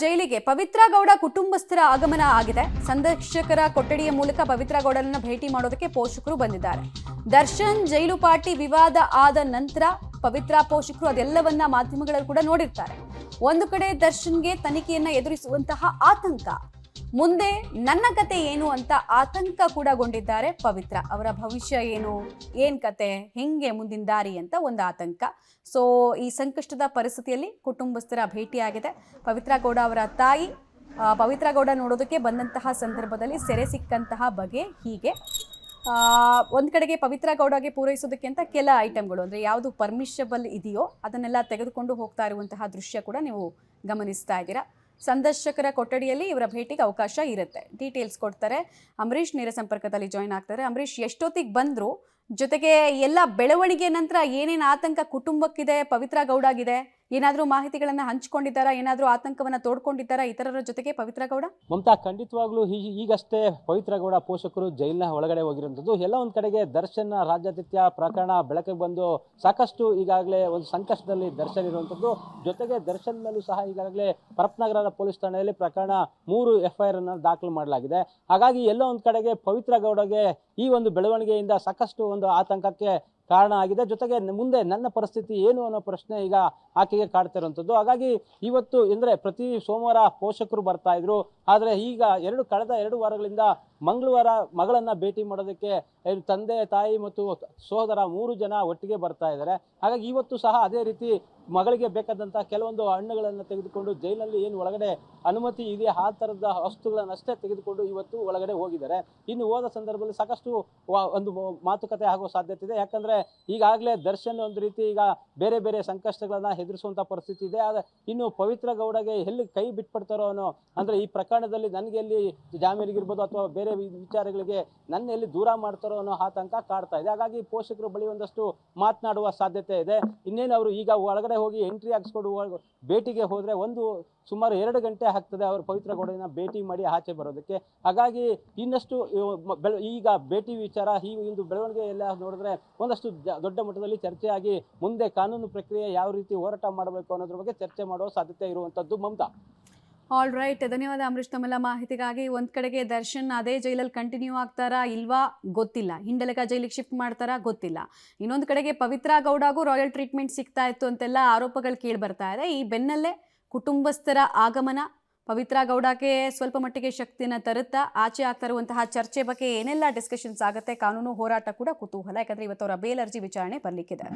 ಜೈಲಿಗೆ ಪವಿತ್ರ ಗೌಡ ಕುಟುಂಬಸ್ಥರ ಆಗಮನ ಆಗಿದೆ. ಸಂದರ್ಶಕರ ಕೊಠಡಿಯ ಮೂಲಕ ಪವಿತ್ರ ಗೌಡರನ್ನ ಭೇಟಿ ಮಾಡೋದಕ್ಕೆ ಪೋಷಕರು ಬಂದಿದ್ದಾರೆ. ದರ್ಶನ್ ಜೈಲು ಪಾರ್ಟಿ ವಿವಾದ ಆದ ನಂತರ ಪವಿತ್ರ ಪೋಷಕರು ಅದೆಲ್ಲವನ್ನ ಮಾಧ್ಯಮಗಳಲ್ಲಿ ಕೂಡ ನೋಡಿರ್ತಾರೆ. ಒಂದು ಕಡೆ ದರ್ಶನ್ಗೆ ತನಿಖೆಯನ್ನ ಎದುರಿಸುವಂತಹ ಆತಂಕ, ಮುಂದೆ ನನ್ನ ಕತೆ ಏನು ಅಂತ ಆತಂಕ ಕೂಡ ಗೊಂಡಿದ್ದಾರೆ ಪವಿತ್ರ. ಅವರ ಭವಿಷ್ಯ ಏನು, ಏನ್ ಕತೆ, ಹೆಂಗೆ ಮುಂದಿನ ದಾರಿ ಅಂತ ಒಂದು ಆತಂಕ. ಸೊ ಈ ಸಂಕಷ್ಟದ ಪರಿಸ್ಥಿತಿಯಲ್ಲಿ ಕುಟುಂಬಸ್ಥರ ಭೇಟಿಯಾಗಿದೆ. ಪವಿತ್ರ ಗೌಡ ಅವರ ತಾಯಿ ಪವಿತ್ರ ಗೌಡ ನೋಡೋದಕ್ಕೆ ಬಂದಂತಹ ಸಂದರ್ಭದಲ್ಲಿ ಸೆರೆ ಸಿಕ್ಕಂತಹ ಬಗೆ ಹೀಗೆ. ಒಂದು ಕಡೆಗೆ ಪವಿತ್ರ ಗೌಡಗೆ ಪೂರೈಸೋದಕ್ಕೆ ಅಂತ ಕೆಲ ಐಟಮ್ಗಳು, ಅಂದರೆ ಯಾವುದು ಪರ್ಮಿಷಬಲ್ ಇದೆಯೋ ಅದನ್ನೆಲ್ಲ ತೆಗೆದುಕೊಂಡು ಹೋಗ್ತಾ ಇರುವಂತಹ ದೃಶ್ಯ ಕೂಡ ನೀವು ಗಮನಿಸ್ತಾ ಇದ್ದೀರಾ. ಸಂದರ್ಶಕರ ಕೊಠಡಿಯಲ್ಲಿ ಇವರ ಭೇಟಿಗೆ ಅವಕಾಶ ಇರುತ್ತೆ. ಡೀಟೇಲ್ಸ್ ಕೊಡ್ತಾರೆ. ಅಂಬರೀಷ್ ನೇರ ಸಂಪರ್ಕದಲ್ಲಿ ಜಾಯ್ನ್ ಆಗ್ತಾರೆ. ಅಂಬರೀಷ್, ಎಷ್ಟೊತ್ತಿಗೆ ಬಂದ್ರು, ಜೊತೆಗೆ ಎಲ್ಲ ಬೆಳವಣಿಗೆ ನಂತರ ಏನೇನು ಆತಂಕ ಕುಟುಂಬಕ್ಕಿದೆ, ಪವಿತ್ರ ಗೌಡಗಿದೆ, ಏನಾದರೂ ಮಾಹಿತಿಗಳನ್ನ ಹಂಚಿಕೊಂಡಿದ್ದಾರಾ, ಏನಾದರೂ ಆತಂಕವನ್ನ ತೋಡ್ಕೊಂಡಿದ್ದಾರಾ ಇತರರ ಜೊತೆಗೆ ಪವಿತ್ರ ಗೌಡ? ಮಮತಾ, ಖಂಡಿತವಾಗ್ಲೂ ಈಗಷ್ಟೇ ಪವಿತ್ರ ಗೌಡ ಪೋಷಕರು ಜೈಲಿನ ಒಳಗಡೆ ಹೋಗಿರುವಂಥದ್ದು. ಎಲ್ಲ ಒಂದು ಕಡೆಗೆ ದರ್ಶನ್ ರಾಜ್ಯಾತಿಥ್ಯ ಪ್ರಕರಣ ಬೆಳಕಿಗೆ ಬಂದು ಸಾಕಷ್ಟು ಈಗಾಗಲೇ ಒಂದು ಸಂಕಷ್ಟದಲ್ಲಿ ದರ್ಶನ್ ಇರುವಂಥದ್ದು. ಜೊತೆಗೆ ದರ್ಶನ್ ಮೇಲೂ ಸಹ ಈಗಾಗಲೇ ಪರಪ್ನಗರ ಪೊಲೀಸ್ ಠಾಣೆಯಲ್ಲಿ ಪ್ರಕರಣ 3 FIR ಅನ್ನು ದಾಖಲು ಮಾಡಲಾಗಿದೆ. ಹಾಗಾಗಿ ಎಲ್ಲ ಒಂದು ಕಡೆಗೆ ಪವಿತ್ರ ಗೌಡಗೆ ಈ ಒಂದು ಬೆಳವಣಿಗೆಯಿಂದ ಸಾಕಷ್ಟು ಒಂದು ಆತಂಕಕ್ಕೆ ಕಾರಣ ಆಗಿದೆ. ಜೊತೆಗೆ ಮುಂದೆ ನನ್ನ ಪರಿಸ್ಥಿತಿ ಏನು ಅನ್ನೋ ಪ್ರಶ್ನೆ ಈಗ ಆಕೆಗೆ ಕಾಡ್ತಿರುವಂಥದ್ದು. ಹಾಗಾಗಿ ಇವತ್ತು ಅಂದರೆ ಪ್ರತಿ ಸೋಮವಾರ ಪೋಷಕರು ಬರ್ತಾ ಇದ್ರು, ಆದರೆ ಈಗ ಕಳೆದ 2 ವಾರಗಳಿಂದ ಮಂಗಳವಾರ ಮಗಳನ್ನ ಭೇಟಿ ಮಾಡೋದಕ್ಕೆ ತಂದೆ, ತಾಯಿ ಮತ್ತು ಸಹೋದರ 3 ಜನ ಒಟ್ಟಿಗೆ ಬರ್ತಾ ಇದ್ದಾರೆ. ಹಾಗಾಗಿ ಇವತ್ತು ಸಹ ಅದೇ ರೀತಿ ಮಗಳಿಗೆ ಬೇಕಾದಂಥ ಕೆಲವೊಂದು ಹಣ್ಣುಗಳನ್ನು ತೆಗೆದುಕೊಂಡು ಜೈಲಿನಲ್ಲಿ ಏನು ಒಳಗಡೆ ಅನುಮತಿ ಇದೆ ಆ ಥರದ ವಸ್ತುಗಳನ್ನಷ್ಟೇ ತೆಗೆದುಕೊಂಡು ಇವತ್ತು ಒಳಗಡೆ ಹೋಗಿದ್ದಾರೆ. ಇನ್ನು ಹೋದ ಸಂದರ್ಭದಲ್ಲಿ ಸಾಕಷ್ಟು ಒಂದು ಮಾತುಕತೆ ಆಗುವ ಸಾಧ್ಯತೆ ಇದೆ. ಯಾಕಂದರೆ ಈಗಾಗಲೇ ದರ್ಶನ್ ಒಂದು ರೀತಿ ಈಗ ಬೇರೆ ಬೇರೆ ಸಂಕಷ್ಟಗಳನ್ನ ಎದುರಿಸುವಂಥ ಪರಿಸ್ಥಿತಿ ಇದೆ. ಆದರೆ ಇನ್ನು ಪವಿತ್ರ ಗೌಡಗೆ ಎಲ್ಲಿ ಕೈ ಬಿಟ್ಬಿಡ್ತಾರೋ ಅನ್ನೋ, ಅಂದರೆ ಈ ಪ್ರಕರಣದಲ್ಲಿ ನನಗೆ ಎಲ್ಲಿ ಜಾಮೀನಿಗಿರ್ಬೋದು ಅಥವಾ ಬೇರೆ ವಿಚಾರಗಳಿಗೆ ನನ್ನ ಎಲ್ಲಿ ದೂರ ಮಾಡ್ತಾರೋ ಅನ್ನೋ ಆತಂಕ ಕಾಡ್ತಾ ಇದೆ. ಹಾಗಾಗಿ ಪೋಷಕರು ಬಳಿ ಒಂದಷ್ಟು ಮಾತನಾಡುವ ಸಾಧ್ಯತೆ ಇದೆ. ಇನ್ನೇನು ಅವರು ಈಗ ಒಳಗಡೆ ಹೋಗಿ ಎಂಟ್ರಿ ಹಾಕ್ಸ್ಕೊಂಡು ಭೇಟಿಗೆ ಹೋದರೆ ಸುಮಾರು 2 ಗಂಟೆ ಆಗ್ತದೆ ಅವರು ಪವಿತ್ರ ಗೌಡನ ಭೇಟಿ ಮಾಡಿ ಆಚೆ ಬರೋದಕ್ಕೆ. ಹಾಗಾಗಿ ಇನ್ನಷ್ಟು ಈಗ ಭೇಟಿ ವಿಚಾರ ಈ ಒಂದು ಬೆಳವಣಿಗೆ ಎಲ್ಲ ನೋಡಿದ್ರೆ ಒಂದಷ್ಟು ದೊಡ್ಡ ಮಟ್ಟದಲ್ಲಿ ಚರ್ಚೆಯಾಗಿ ಮುಂದೆ ಕಾನೂನು ಪ್ರಕ್ರಿಯೆ ಯಾವ ರೀತಿ ಹೋರಾಟ ಮಾಡಬೇಕು ಅನ್ನೋದ್ರ ಬಗ್ಗೆ ಚರ್ಚೆ ಮಾಡುವ ಸಾಧ್ಯತೆ ಇರುವಂಥದ್ದು. ಮಮತಾ, ಆಲ್ ರೈಟ್, ಧನ್ಯವಾದ ಅಂಬರೀಷ್ ತಮ್ಮೆಲ್ಲ ಮಾಹಿತಿಗಾಗಿ. ಒಂದು ಕಡೆಗೆ ದರ್ಶನ್ ಅದೇ ಜೈಲಲ್ಲಿ ಕಂಟಿನ್ಯೂ ಆಗ್ತಾರಾ ಇಲ್ವಾ ಗೊತ್ತಿಲ್ಲ, ಹಿಂಡಲಗ ಜೈಲಿಗೆ ಶಿಫ್ಟ್ ಮಾಡ್ತಾರಾ ಗೊತ್ತಿಲ್ಲ. ಇನ್ನೊಂದು ಕಡೆಗೆ ಪವಿತ್ರ ಗೌಡಗೂ ರಾಯಲ್ ಟ್ರೀಟ್ಮೆಂಟ್ ಸಿಗ್ತಾ ಇತ್ತು ಅಂತೆಲ್ಲ ಆರೋಪಗಳು ಕೇಳಿ ಬರ್ತಾ ಇದೆ. ಈ ಬೆನ್ನಲ್ಲೇ ಕುಟುಂಬಸ್ಥರ ಆಗಮನ ಪವಿತ್ರ ಗೌಡಕ್ಕೆ ಸ್ವಲ್ಪ ಮಟ್ಟಿಗೆ ಶಕ್ತಿಯನ್ನು ತರುತ್ತಾ ಆಚೆ ಆಗ್ತಾ ಇರುವಂತಹ ಚರ್ಚೆ ಬಗ್ಗೆ ಏನೆಲ್ಲ ಡಿಸ್ಕಷನ್ಸ್ ಆಗುತ್ತೆ, ಕಾನೂನು ಹೋರಾಟ ಕೂಡ ಕುತೂಹಲ. ಯಾಕಂದರೆ ಇವತ್ತು ಅವರ ಬೇಲ್ ಅರ್ಜಿ ವಿಚಾರಣೆ ಬರಲಿಕ್ಕಿದೆ.